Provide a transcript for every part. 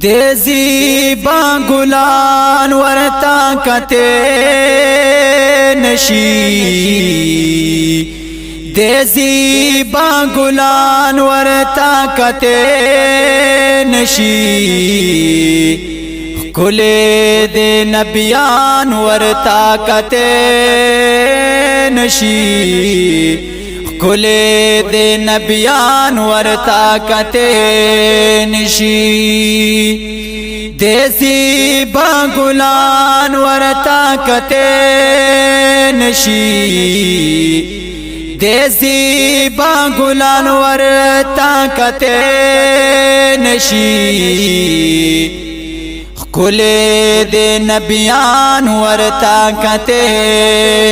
دیزی با گلان ورتا کتے نشی دیزی با گلان ورتا کتے نشی کلے دے نبیان ورتا کتے نشی کلے دے نبیان ورتا کتے نشی دیسی با گلان ورتا کتے نشی دیسی با گلان ورتا کتے نشی کلے دے نبیان ورتا کتے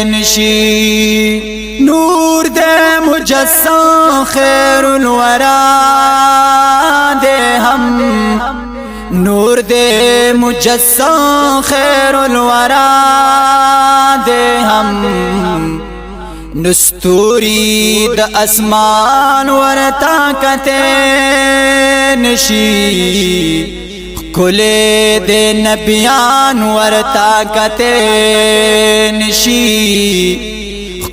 نشی نور دے مجسم خیر الورا دے ہم نور دے مجسم خیر الورا دے ہم نستوری د اسمان ورتا کتے نشی کلے دے نبیان ورتا کتے نشی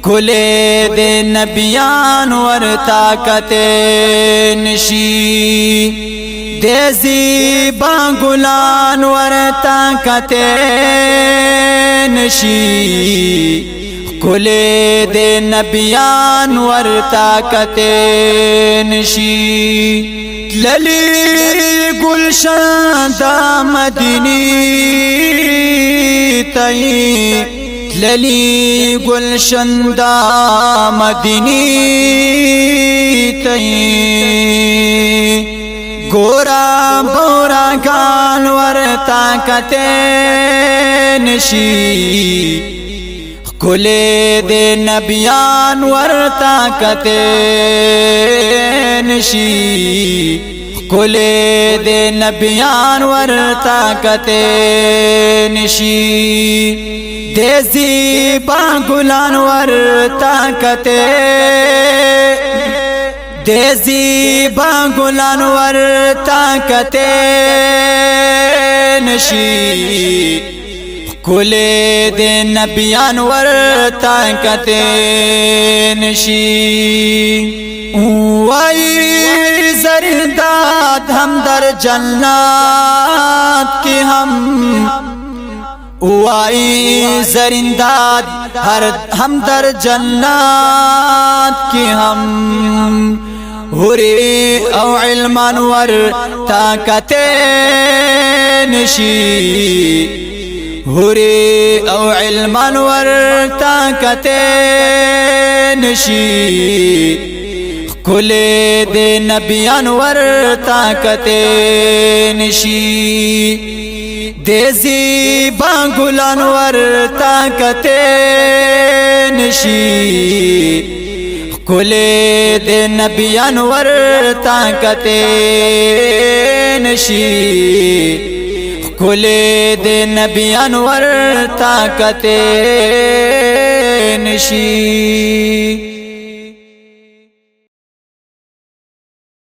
کلے دے نبیان ورتا کتے نشی دیزی با گلان ورتا کتے نشی کلے دے نبیان ورتا کتے نشی للی گلشن دا مدینی تئی للی گلشن دا مدینی تئی گورا بورا گان ورتا کتے نشی کلے دے نبیان ورتا کتے نشی کلے دے نبیان ورتا کتے نشی دیزی با گلان ورتا کتے دیزی با گلان ورتا کتے نشی کلے دے نبیان ورتا کتے نشی وائی زرداد ہم در جنات کی ہم وائی زرداد ہم در جنات کی ہم ہوری او علمان ورتا کتے نشی ہوری او علمان ورتا کتے نشی کلے دے نبیان ورتا کتے نشی دیزی با گلان ورتا کتے نشی کلے دے نبیان ورتا کتے نشی کلے دے نبیان ورتا کتے نشی